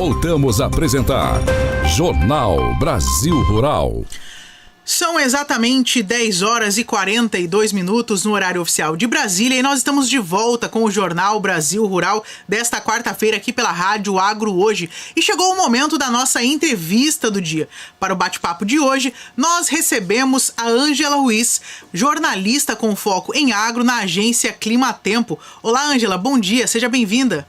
Voltamos a apresentar Jornal Brasil Rural. São exatamente 10 horas e 42 minutos no horário oficial de Brasília e nós estamos de volta com o Jornal Brasil Rural desta quarta-feira aqui pela Rádio Agro Hoje. E chegou o momento da nossa entrevista do dia. Para o bate-papo de hoje, nós recebemos a Ângela Ruiz, jornalista com foco em agro na agência Climatempo. Olá, Ângela, bom dia, seja bem-vinda.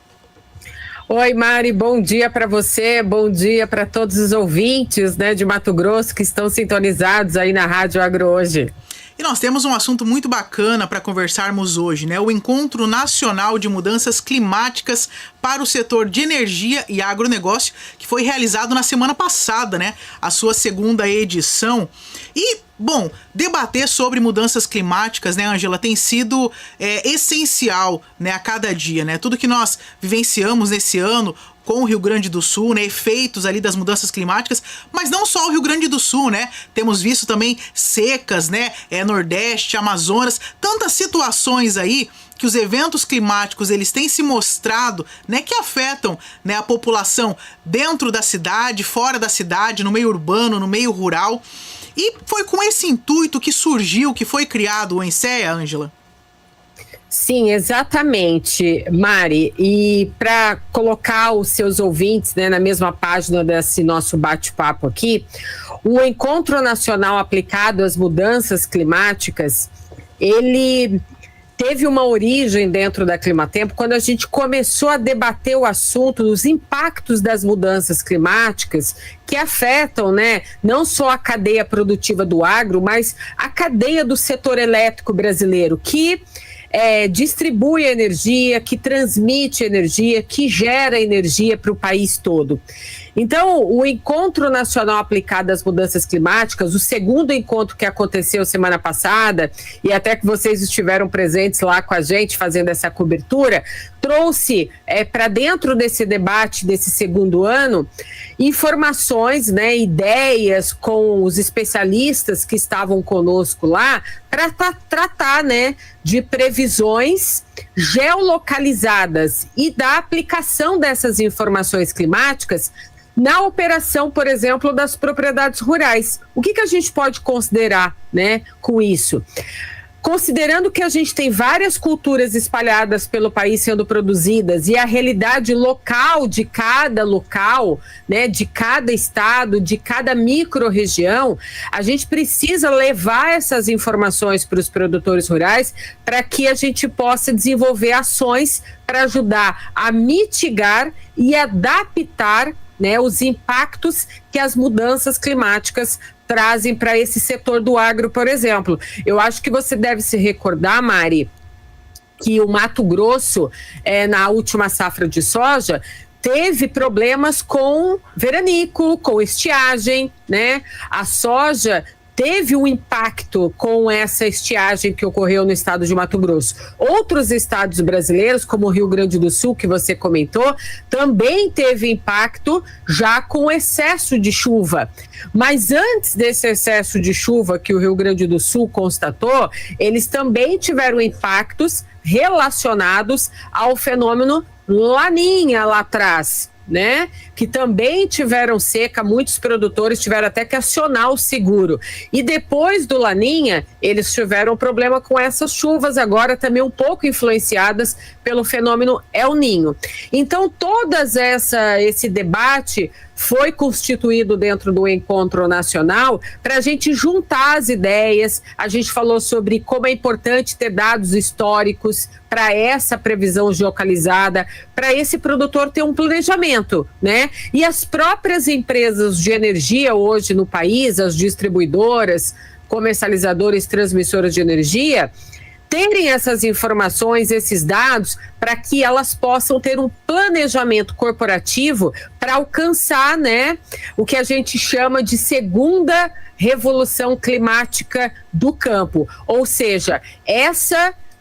Oi, Mari, bom dia para você, bom dia para todos os ouvintes, de Mato Grosso que estão sintonizados aí na Rádio Agro Hoje. E nós temos um assunto muito bacana para conversarmos hoje, o Encontro Nacional de Mudanças Climáticas para o Setor de Energia e Agronegócio, que foi realizado na semana passada, a sua segunda edição. E, bom, debater sobre mudanças climáticas, Ângela, tem sido essencial, a cada dia, Tudo que nós vivenciamos nesse ano com o Rio Grande do Sul, efeitos ali das mudanças climáticas, mas não só o Rio Grande do Sul, Temos visto também secas, Nordeste, Amazonas, tantas situações aí que os eventos climáticos eles têm se mostrado, que afetam, a população dentro da cidade, fora da cidade, no meio urbano, no meio rural. E foi com esse intuito que surgiu, que foi criado o ENSEA, Ângela? Sim, exatamente, Mari. E para colocar os seus ouvintes na mesma página desse nosso bate-papo aqui, o Encontro Nacional Aplicado às Mudanças Climáticas, ele teve uma origem dentro da Climatempo quando a gente começou a debater o assunto dos impactos das mudanças climáticas que afetam, não só a cadeia produtiva do agro, mas a cadeia do setor elétrico brasileiro, que distribui energia, que transmite energia, que gera energia para o país todo. Então, o Encontro Nacional Aplicado às Mudanças Climáticas, o segundo encontro que aconteceu semana passada, e até que vocês estiveram presentes lá com a gente fazendo essa cobertura, trouxe para dentro desse debate desse segundo ano informações, ideias com os especialistas que estavam conosco lá para tratar, de previsões geolocalizadas e da aplicação dessas informações climáticas na operação, por exemplo, das propriedades rurais. O que a gente pode considerar, com isso? Considerando que a gente tem várias culturas espalhadas pelo país sendo produzidas e a realidade local, de cada estado, de cada micro-região, a gente precisa levar essas informações para os produtores rurais para que a gente possa desenvolver ações para ajudar a mitigar e adaptar os impactos que as mudanças climáticas trazem para esse setor do agro, por exemplo. Eu acho que você deve se recordar, Mari, que o Mato Grosso, na última safra de soja, teve problemas com veranico, com estiagem, A soja teve um impacto com essa estiagem que ocorreu no estado de Mato Grosso. Outros estados brasileiros, como o Rio Grande do Sul, que você comentou, também teve impacto já com excesso de chuva. Mas antes desse excesso de chuva que o Rio Grande do Sul constatou, eles também tiveram impactos relacionados ao fenômeno Laninha lá atrás, que também tiveram seca, muitos produtores tiveram até que acionar o seguro. E depois do Laninha, eles tiveram problema com essas chuvas, agora também um pouco influenciadas pelo fenômeno El Ninho. Então, esse debate foi constituído dentro do Encontro Nacional para a gente juntar as ideias. A gente falou sobre como é importante ter dados históricos para essa previsão geolocalizada, para esse produtor ter um planejamento, E as próprias empresas de energia hoje no país, as distribuidoras, comercializadoras, transmissoras de energia, terem essas informações, esses dados, para que elas possam ter um planejamento corporativo para alcançar, o que a gente chama de segunda revolução climática do campo. Ou seja,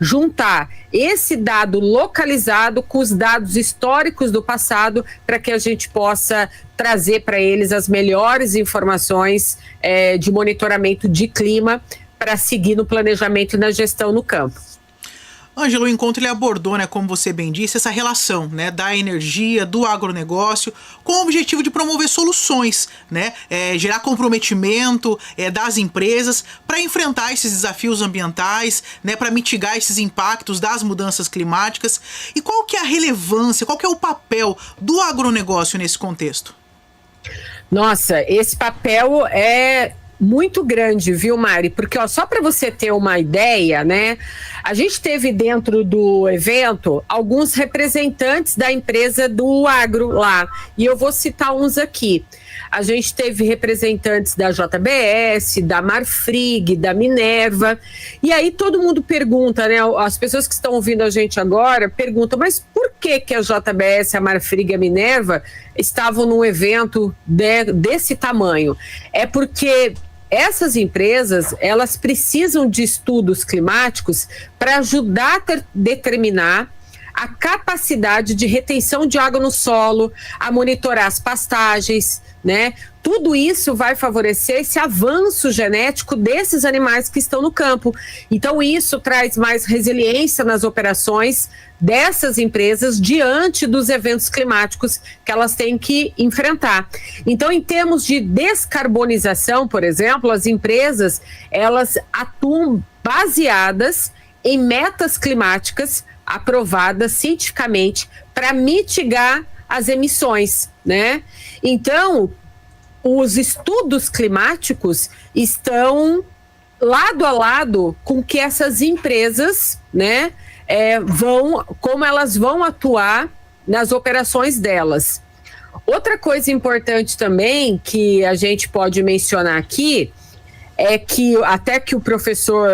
juntar esse dado localizado com os dados históricos do passado para que a gente possa trazer para eles as melhores informações de monitoramento de clima para seguir no planejamento e na gestão no campo. Ângela, o encontro ele abordou, né, como você bem disse, essa relação, né, da energia, do agronegócio, com o objetivo de promover soluções, né, gerar comprometimento das empresas para enfrentar esses desafios ambientais, né, para mitigar esses impactos das mudanças climáticas. E qual que é a relevância, qual que é o papel do agronegócio nesse contexto? Nossa, esse papel é muito grande, viu, Mari? Porque, ó, só para você ter uma ideia, né? A gente teve dentro do evento alguns representantes da empresa do agro lá. E eu vou citar uns aqui. A gente teve representantes da JBS, da Marfrig, da Minerva. E aí todo mundo pergunta, né? As pessoas que estão ouvindo a gente agora perguntam, mas por que a JBS, a Marfrig e a Minerva estavam num evento desse tamanho? É porque essas empresas, elas precisam de estudos climáticos para ajudar a determinar a capacidade de retenção de água no solo, a monitorar as pastagens, né? Tudo isso vai favorecer esse avanço genético desses animais que estão no campo. Então, isso traz mais resiliência nas operações dessas empresas diante dos eventos climáticos que elas têm que enfrentar. Então, em termos de descarbonização, por exemplo, as empresas, elas atuam baseadas em metas climáticas aprovadas cientificamente para mitigar as emissões, né? Então, os estudos climáticos estão lado a lado com que essas empresas, né, como elas vão atuar nas operações delas. Outra coisa importante também que a gente pode mencionar aqui é que até que o professor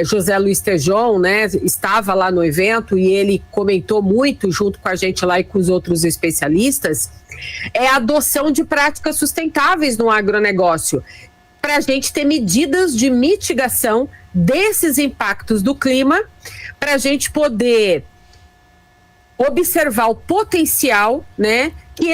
José Luiz Tejon, né, estava lá no evento e ele comentou muito junto com a gente lá e com os outros especialistas, é a adoção de práticas sustentáveis no agronegócio, para a gente ter medidas de mitigação desses impactos do clima, para a gente poder observar o potencial, né, que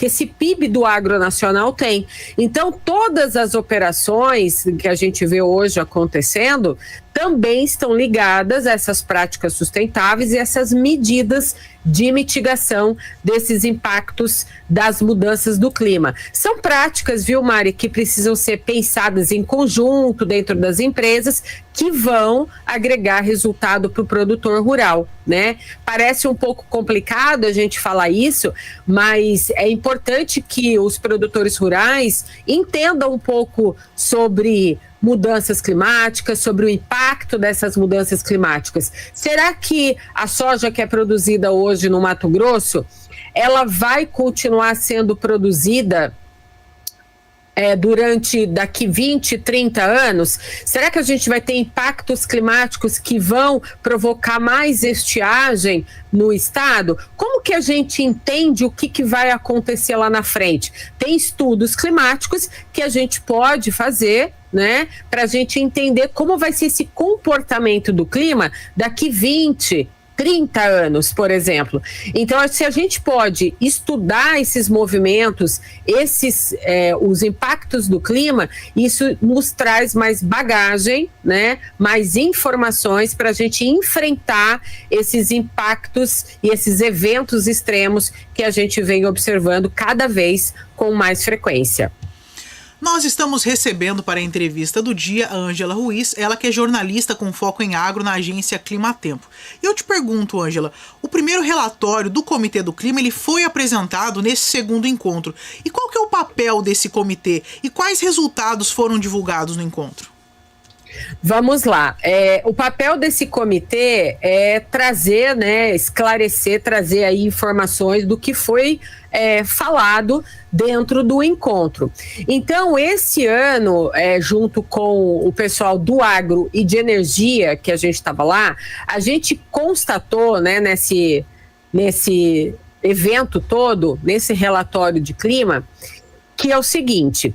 esse PIB do agro nacional tem. Então, todas as operações que a gente vê hoje acontecendo também estão ligadas a essas práticas sustentáveis e essas medidas de mitigação desses impactos das mudanças do clima. São práticas, viu, Mari, que precisam ser pensadas em conjunto dentro das empresas que vão agregar resultado para o produtor rural, né? Parece um pouco complicado a gente falar isso, mas é importante que os produtores rurais entendam um pouco sobre mudanças climáticas, sobre o impacto dessas mudanças climáticas. Será que a soja que é produzida hoje no Mato Grosso, ela vai continuar sendo produzida durante daqui 20, 30 anos? Será que a gente vai ter impactos climáticos que vão provocar mais estiagem no estado? Como que a gente entende o que vai acontecer lá na frente? Tem estudos climáticos que a gente pode fazer, né, para a gente entender como vai ser esse comportamento do clima daqui 20, 30 anos, por exemplo. Então, se a gente pode estudar esses movimentos, os impactos do clima, isso nos traz mais bagagem, né, mais informações para a gente enfrentar esses impactos e esses eventos extremos que a gente vem observando cada vez com mais frequência. Nós estamos recebendo para a entrevista do dia a Ângela Ruiz, ela que é jornalista com foco em agro na agência Climatempo. E eu te pergunto, Ângela, o primeiro relatório do Comitê do Clima ele foi apresentado nesse segundo encontro. E qual que é o papel desse comitê? E quais resultados foram divulgados no encontro? Vamos lá. O papel desse comitê é trazer, né, esclarecer, trazer aí informações do que foi falado dentro do encontro. Então, esse ano, junto com o pessoal do agro e de energia, que a gente estava lá, a gente constatou, né, nesse evento todo, nesse relatório de clima, que é o seguinte: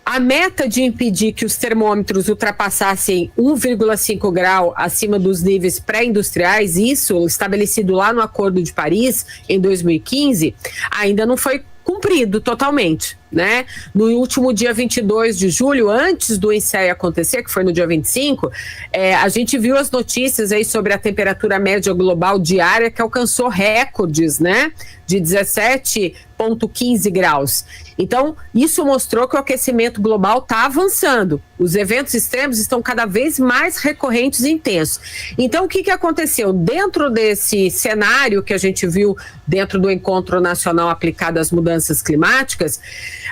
a meta de impedir que os termômetros ultrapassassem 1,5 grau acima dos níveis pré-industriais, isso estabelecido lá no Acordo de Paris, em 2015, ainda não foi cumprido totalmente, né? No último dia 22 de julho, antes do ensaio acontecer, que foi no dia 25, a gente viu as notícias aí sobre a temperatura média global diária que alcançou recordes, né? De 17,15 graus. Então, isso mostrou que o aquecimento global está avançando. Os eventos extremos estão cada vez mais recorrentes e intensos. Então, o que aconteceu? Dentro desse cenário que a gente viu dentro do Encontro Nacional Aplicado às Mudanças Climáticas,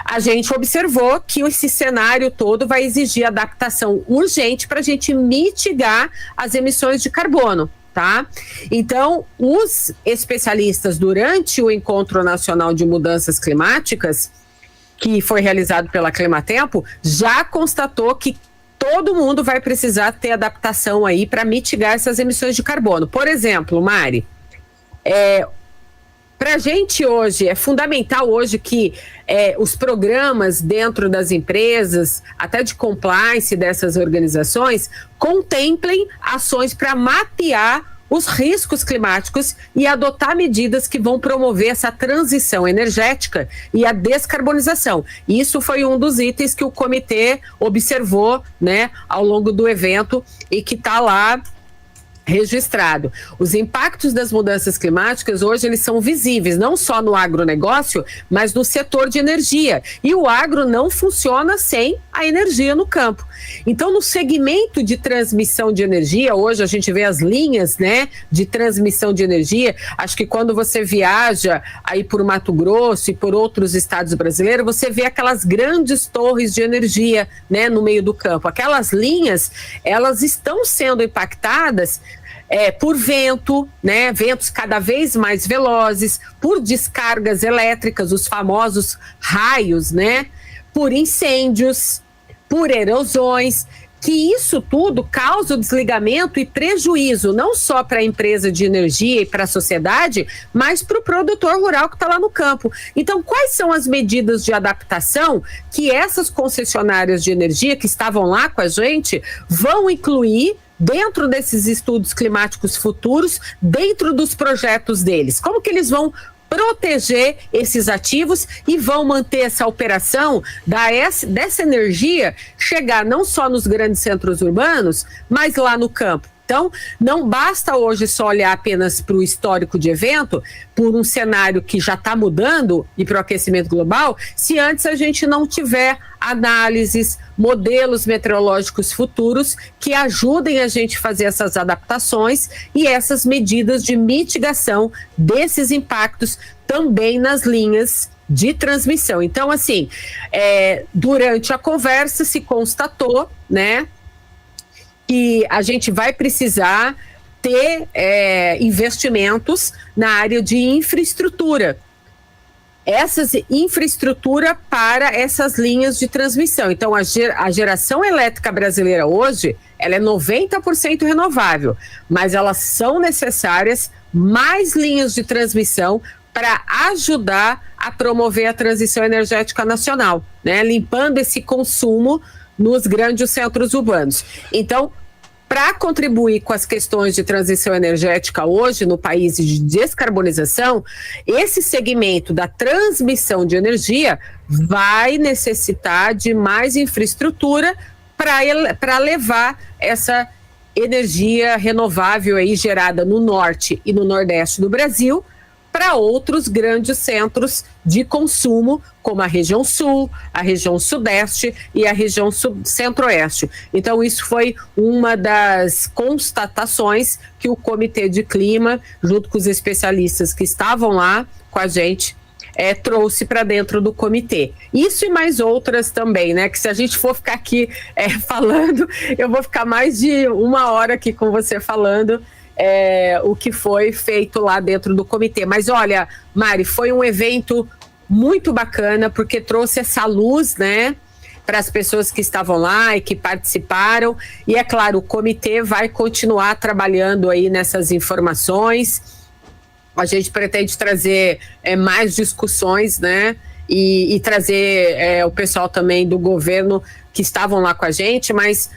a gente observou que esse cenário todo vai exigir adaptação urgente para a gente mitigar as emissões de carbono. Tá? Então, os especialistas, durante o Encontro Nacional de Mudanças Climáticas, que foi realizado pela Climatempo, já constatou que todo mundo vai precisar ter adaptação aí para mitigar essas emissões de carbono. Por exemplo, Mari, para a gente hoje, é fundamental hoje que os programas dentro das empresas, até de compliance dessas organizações, contemplem ações para mapear os riscos climáticos e adotar medidas que vão promover essa transição energética e a descarbonização. Isso foi um dos itens que o comitê observou, né, ao longo do evento e que está lá registrado. Os impactos das mudanças climáticas hoje eles são visíveis, não só no agronegócio, mas no setor de energia. E o agro não funciona sem a energia no campo. Então, no segmento de transmissão de energia, hoje a gente vê as linhas, né, de transmissão de energia. Acho que quando você viaja aí por Mato Grosso e por outros estados brasileiros, você vê aquelas grandes torres de energia, né, no meio do campo. Aquelas linhas, elas estão sendo impactadas por vento, né, ventos cada vez mais velozes, por descargas elétricas, os famosos raios, né, por incêndios, por erosões, que isso tudo causa o desligamento e prejuízo, não só para a empresa de energia e para a sociedade, mas para o produtor rural que está lá no campo. Então, quais são as medidas de adaptação que essas concessionárias de energia que estavam lá com a gente vão incluir dentro desses estudos climáticos futuros, dentro dos projetos deles? Como que eles vão proteger esses ativos e vão manter essa operação dessa energia chegar não só nos grandes centros urbanos, mas lá no campo? Então, não basta hoje só olhar apenas para o histórico de evento, por um cenário que já está mudando e para o aquecimento global, se antes a gente não tiver análises, modelos meteorológicos futuros que ajudem a gente a fazer essas adaptações e essas medidas de mitigação desses impactos também nas linhas de transmissão. Então, assim, durante a conversa se constatou, né, que a gente vai precisar ter investimentos na área de infraestrutura. Infraestrutura para essas linhas de transmissão. Então, a geração elétrica brasileira hoje, ela é 90% renovável, mas elas são necessárias mais linhas de transmissão para ajudar a promover a transição energética nacional, né? Limpando esse consumo nos grandes centros urbanos. Então, para contribuir com as questões de transição energética hoje no país e de descarbonização, esse segmento da transmissão de energia vai necessitar de mais infraestrutura para levar essa energia renovável aí gerada no norte e no nordeste do Brasil para outros grandes centros de consumo, como a região sul, a região sudeste e a região centro-oeste. Então, isso foi uma das constatações que o Comitê de Clima, junto com os especialistas que estavam lá com a gente, trouxe para dentro do comitê. Isso e mais outras também, né? Que se a gente for ficar aqui falando, eu vou ficar mais de 1 hora aqui com você falando o que foi feito lá dentro do comitê. Mas olha, Mari, foi um evento muito bacana, porque trouxe essa luz, né, para as pessoas que estavam lá e que participaram. E é claro, o comitê vai continuar trabalhando aí nessas informações. A gente pretende trazer mais discussões, né, e trazer o pessoal também do governo que estavam lá com a gente, mas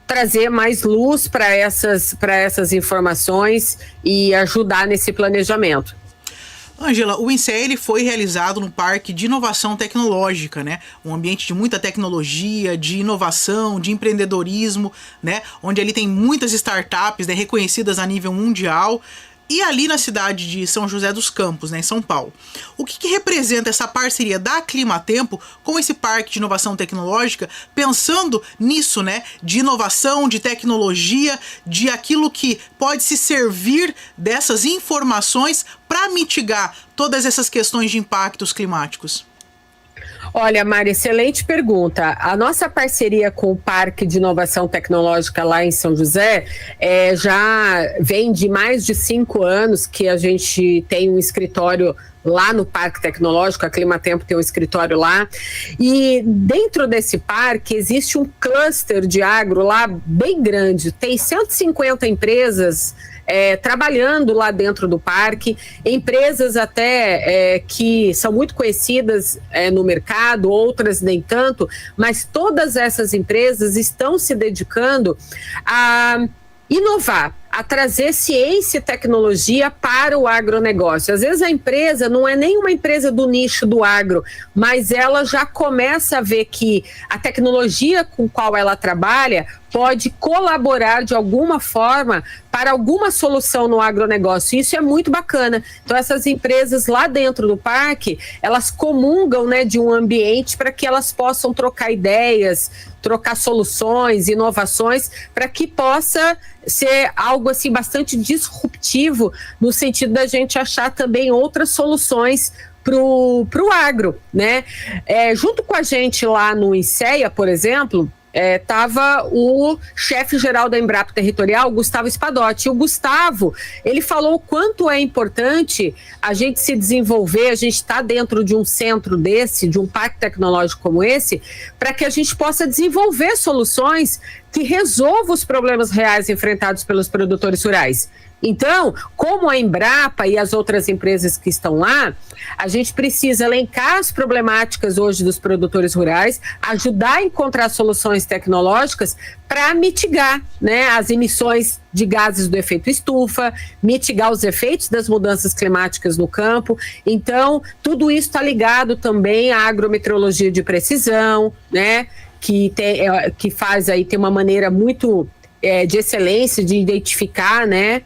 trazer mais luz para essas informações e ajudar nesse planejamento. Ângela, o INSEE ele foi realizado no Parque de Inovação Tecnológica, né? Um ambiente de muita tecnologia, de inovação, de empreendedorismo, né? Onde ali tem muitas startups, né, reconhecidas a nível mundial. E ali na cidade de São José dos Campos, né, em São Paulo. O que representa essa parceria da Climatempo com esse Parque de Inovação Tecnológica, pensando nisso, né, de inovação, de tecnologia, de aquilo que pode se servir dessas informações para mitigar todas essas questões de impactos climáticos? Olha, Mari, excelente pergunta. A nossa parceria com o Parque de Inovação Tecnológica lá em São José já vem de mais de 5 anos que a gente tem um escritório lá no Parque Tecnológico, a Climatempo tem um escritório lá, e dentro desse parque existe um cluster de agro lá bem grande, tem 150 empresas trabalhando lá dentro do parque, empresas até que são muito conhecidas no mercado, outras nem tanto, mas todas essas empresas estão se dedicando a inovar, a trazer ciência e tecnologia para o agronegócio. Às vezes a empresa não é nem uma empresa do nicho do agro, mas ela já começa a ver que a tecnologia com qual ela trabalha pode colaborar de alguma forma para alguma solução no agronegócio. Isso é muito bacana. Então essas empresas lá dentro do parque, elas comungam, né, de um ambiente para que elas possam trocar ideias, trocar soluções, inovações, para que possa ser algo assim bastante disruptivo, no sentido da gente achar também outras soluções pro agro, né? Junto com a gente lá no INSEA, por exemplo, estava o chefe-geral da Embrapa Territorial, Gustavo Spadotti. E o Gustavo, ele falou o quanto é importante a gente se desenvolver, a gente está dentro de um centro desse, de um parque tecnológico como esse, para que a gente possa desenvolver soluções que resolvam os problemas reais enfrentados pelos produtores rurais. Então, como a Embrapa e as outras empresas que estão lá, a gente precisa elencar as problemáticas hoje dos produtores rurais, ajudar a encontrar soluções tecnológicas para mitigar, né, as emissões de gases do efeito estufa, mitigar os efeitos das mudanças climáticas no campo. Então, tudo isso está ligado também à agrometeorologia de precisão, né, que faz aí, tem uma maneira muito de excelência de identificar, né,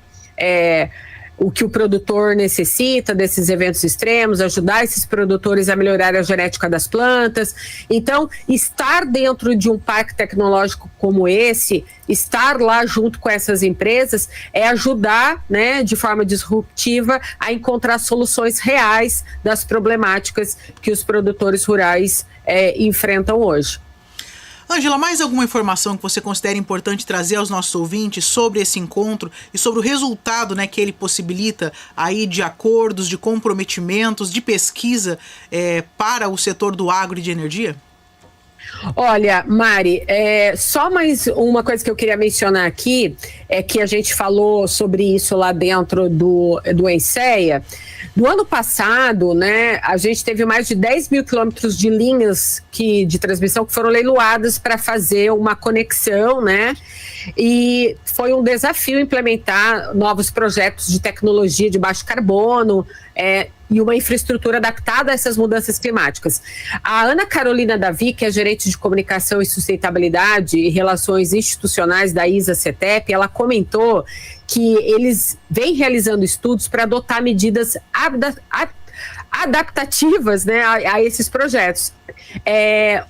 o que o produtor necessita desses eventos extremos, ajudar esses produtores a melhorar a genética das plantas. Então, estar dentro de um parque tecnológico como esse, estar lá junto com essas empresas, é ajudar, né, de forma disruptiva a encontrar soluções reais das problemáticas que os produtores rurais enfrentam hoje. Ângela, mais alguma informação que você considera importante trazer aos nossos ouvintes sobre esse encontro e sobre o resultado, né, que ele possibilita aí de acordos, de comprometimentos, de pesquisa para o setor do agro e de energia? Olha, Mari, só mais uma coisa que eu queria mencionar aqui, é que a gente falou sobre isso lá dentro do INSEA. No ano passado, né, a gente teve mais de 10 mil quilômetros de linhas de transmissão que foram leiloadas para fazer uma conexão, né? E foi um desafio implementar novos projetos de tecnologia de baixo carbono e uma infraestrutura adaptada a essas mudanças climáticas. A Ana Carolina Davi, que é gerente de comunicação e sustentabilidade e relações institucionais da ISA-CETEP, ela comentou que eles vêm realizando estudos para adotar medidas adaptativas, né, a esses projetos.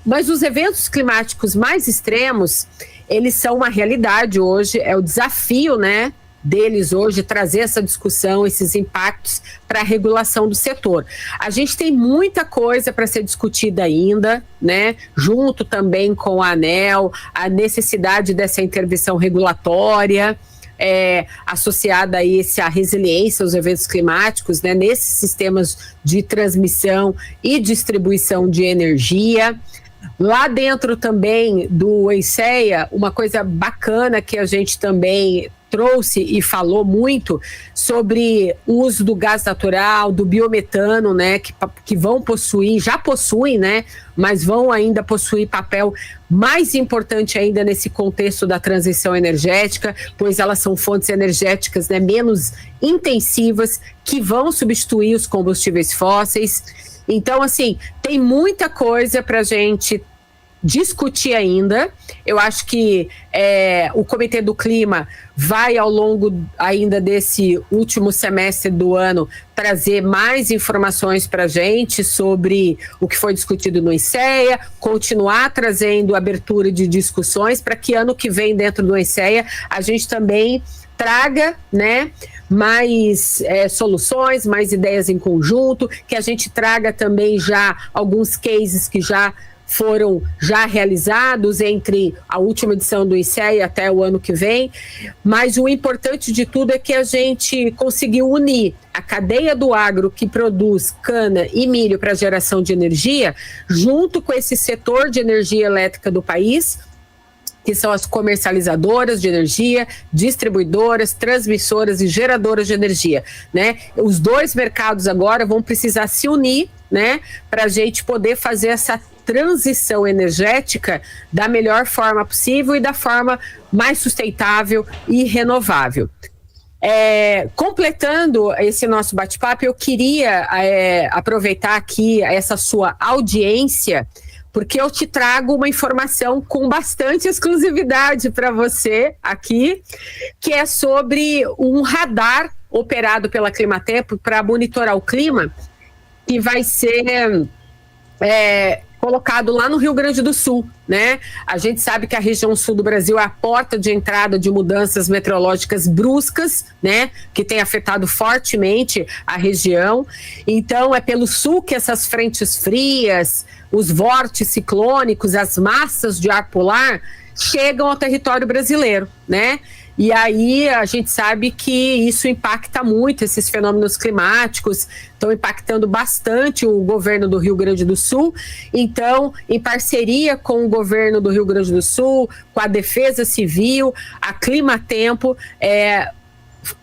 Mas os eventos climáticos mais extremos, eles são uma realidade hoje, é o desafio, né, deles hoje trazer essa discussão, esses impactos para a regulação do setor. A gente tem muita coisa para ser discutida ainda, né? Junto também com a ANEEL, a necessidade dessa intervenção regulatória, associada a à resiliência aos eventos climáticos, né? Nesses sistemas de transmissão e distribuição de energia. Lá dentro também do INSEA, uma coisa bacana que a gente também trouxe e falou muito sobre o uso do gás natural, do biometano, né, que vão possuir, já possuem, né, mas vão ainda possuir papel mais importante ainda nesse contexto da transição energética, pois elas são fontes energéticas, né, menos intensivas, que vão substituir os combustíveis fósseis. Então, assim, tem muita coisa para a gente discutir ainda. Eu acho que o Comitê do Clima vai, ao longo ainda desse último semestre do ano, trazer mais informações para a gente sobre o que foi discutido no INSEA, continuar trazendo abertura de discussões para que ano que vem, dentro do INSEA, a gente também traga, né, mais soluções, mais ideias em conjunto, que a gente traga também já alguns cases que já foram realizados entre a última edição do INSEA até o ano que vem, mas o importante de tudo é que a gente conseguiu unir a cadeia do agro que produz cana e milho para geração de energia, junto com esse setor de energia elétrica do país, que são as comercializadoras de energia, distribuidoras, transmissoras e geradoras de energia, né? Os dois mercados agora vão precisar se unir, né, para a gente poder fazer essa transição energética da melhor forma possível e da forma mais sustentável e renovável. Completando esse nosso bate-papo, eu queria aproveitar aqui essa sua audiência, porque eu te trago uma informação com bastante exclusividade para você aqui, que é sobre um radar operado pela Climatempo para monitorar o clima, que vai ser colocado lá no Rio Grande do Sul, né? A gente sabe que a região sul do Brasil é a porta de entrada de mudanças meteorológicas bruscas, né? Que tem afetado fortemente a região. Então, é pelo sul que essas frentes frias, os vórtices ciclônicos, as massas de ar polar chegam ao território brasileiro, né? E aí a gente sabe que isso impacta muito, esses fenômenos climáticos estão impactando bastante o governo do Rio Grande do Sul. Então, em parceria com o governo do Rio Grande do Sul, com a Defesa Civil, a Climatempo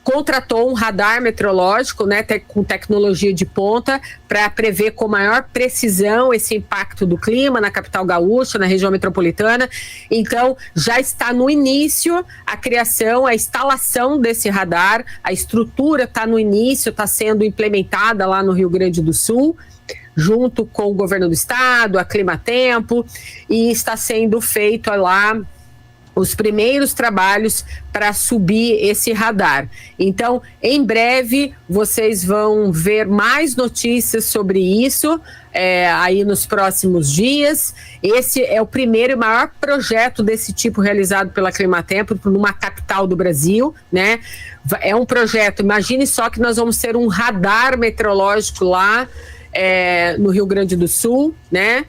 contratou um radar meteorológico, né, com tecnologia de ponta, para prever com maior precisão esse impacto do clima na capital gaúcha, na região metropolitana. Então, já está no início a criação, a instalação desse radar, a estrutura está no início, está sendo implementada lá no Rio Grande do Sul, junto com o governo do estado, a Climatempo, e está sendo feito lá os primeiros trabalhos para subir esse radar. Então, em breve, vocês vão ver mais notícias sobre isso aí nos próximos dias. Esse é o primeiro e maior projeto desse tipo realizado pela Climatempo numa capital do Brasil, né? É um projeto, imagine só que nós vamos ter um radar meteorológico lá no Rio Grande do Sul, né?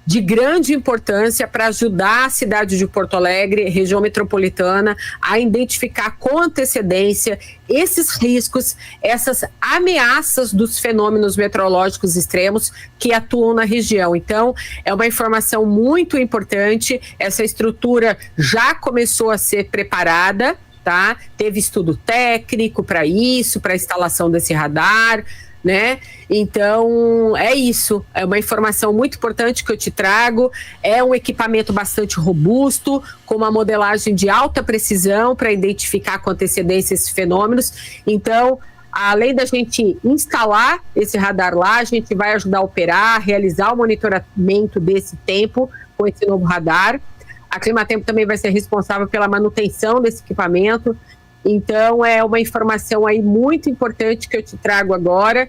De grande importância para ajudar a cidade de Porto Alegre, região metropolitana, a identificar com antecedência esses riscos, essas ameaças dos fenômenos meteorológicos extremos que atuam na região. Então, é uma informação muito importante. Essa estrutura já começou a ser preparada, tá? Teve estudo técnico para isso, para a instalação desse radar, né? Então, é isso. É uma informação muito importante que eu te trago. É um equipamento bastante robusto, com uma modelagem de alta precisão para identificar com antecedência esses fenômenos. Então, além da gente instalar esse radar lá, a gente vai ajudar a operar, realizar o monitoramento desse tempo com esse novo radar. A Climatempo também vai ser responsável pela manutenção desse equipamento. Então, é uma informação aí muito importante que eu te trago agora,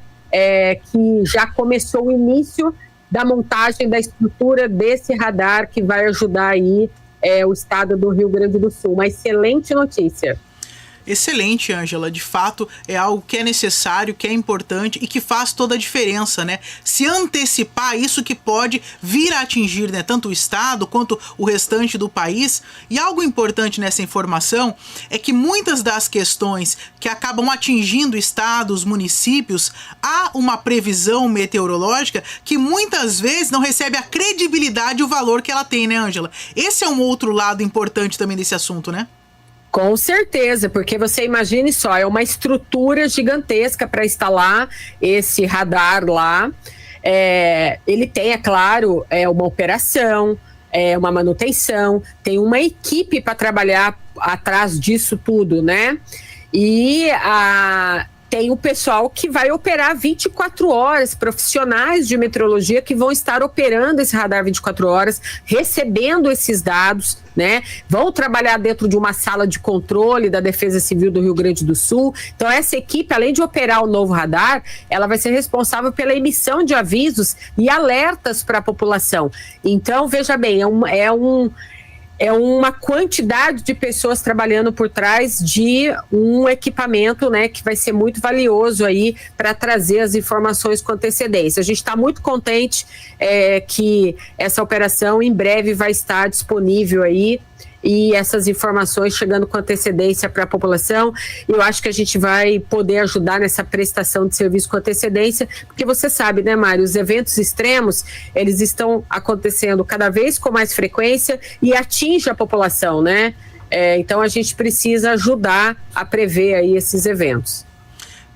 que já começou o início da montagem da estrutura desse radar que vai ajudar aí o estado do Rio Grande do Sul. Uma excelente notícia. Excelente, Ângela. De fato, é algo que é necessário, que é importante e que faz toda a diferença, né? Se antecipar isso que pode vir a atingir, né, tanto o estado quanto o restante do país. E algo importante nessa informação é que muitas das questões que acabam atingindo estados, municípios, há uma previsão meteorológica que muitas vezes não recebe a credibilidade e o valor que ela tem, né, Ângela? Esse é um outro lado importante também desse assunto, né? Com certeza, porque você imagine só, é uma estrutura gigantesca para instalar esse radar lá. Ele tem, é claro, uma operação, uma manutenção, tem uma equipe para trabalhar atrás disso tudo, né? E tem o pessoal que vai operar 24 horas, profissionais de meteorologia que vão estar operando esse radar 24 horas, recebendo esses dados, né? Vão trabalhar dentro de uma sala de controle da Defesa Civil do Rio Grande do Sul. Então, essa equipe, além de operar o novo radar, ela vai ser responsável pela emissão de avisos e alertas para a população. Então, veja bem, é uma quantidade de pessoas trabalhando por trás de um equipamento, né, que vai ser muito valioso aí para trazer as informações com antecedência. A gente está muito contente que essa operação em breve vai estar disponível aí e essas informações chegando com antecedência para a população. Eu acho que a gente vai poder ajudar nessa prestação de serviço com antecedência, porque você sabe, né, Mário, os eventos extremos, eles estão acontecendo cada vez com mais frequência e atinge a população, né? Então a gente precisa ajudar a prever aí esses eventos.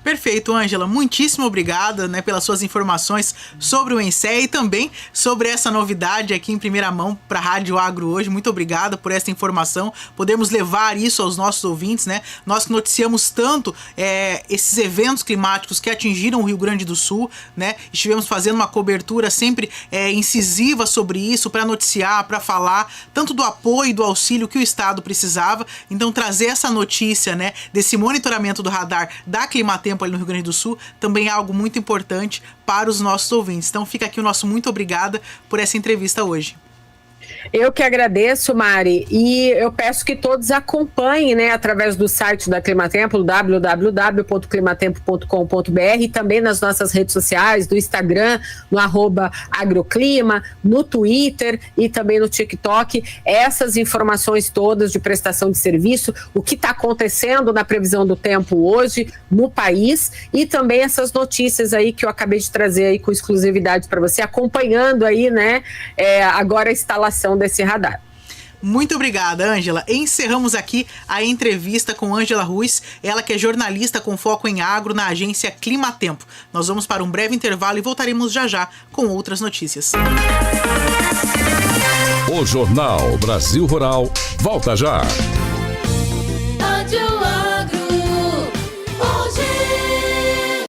Perfeito, Ângela. Muitíssimo obrigada, né, pelas suas informações sobre o ENSE e também sobre essa novidade aqui em primeira mão para a Rádio Agro hoje. Muito obrigada por essa informação. Podemos levar isso aos nossos ouvintes, né? Nós que noticiamos tanto esses eventos climáticos que atingiram o Rio Grande do Sul, né? Estivemos fazendo uma cobertura sempre incisiva sobre isso para noticiar, para falar tanto do apoio e do auxílio que o Estado precisava. Então, trazer essa notícia, né, desse monitoramento do radar da Climatempo ali no Rio Grande do Sul, também é algo muito importante para os nossos ouvintes. Então fica aqui o nosso muito obrigada por essa entrevista hoje. Eu que agradeço, Mari, e eu peço que todos acompanhem, né, através do site da Climatempo, www.climatempo.com.br, e também nas nossas redes sociais, no Instagram, no @agroclima, no Twitter e também no TikTok, essas informações todas de prestação de serviço, o que está acontecendo na previsão do tempo hoje no país e também essas notícias aí que eu acabei de trazer aí com exclusividade para você, acompanhando aí, né, agora a instalação desse radar. Muito obrigada, Ângela. Encerramos aqui a entrevista com Ângela Ruiz, ela que é jornalista com foco em agro na agência Climatempo. Nós vamos para um breve intervalo e voltaremos já já com outras notícias. O Jornal Brasil Rural volta já.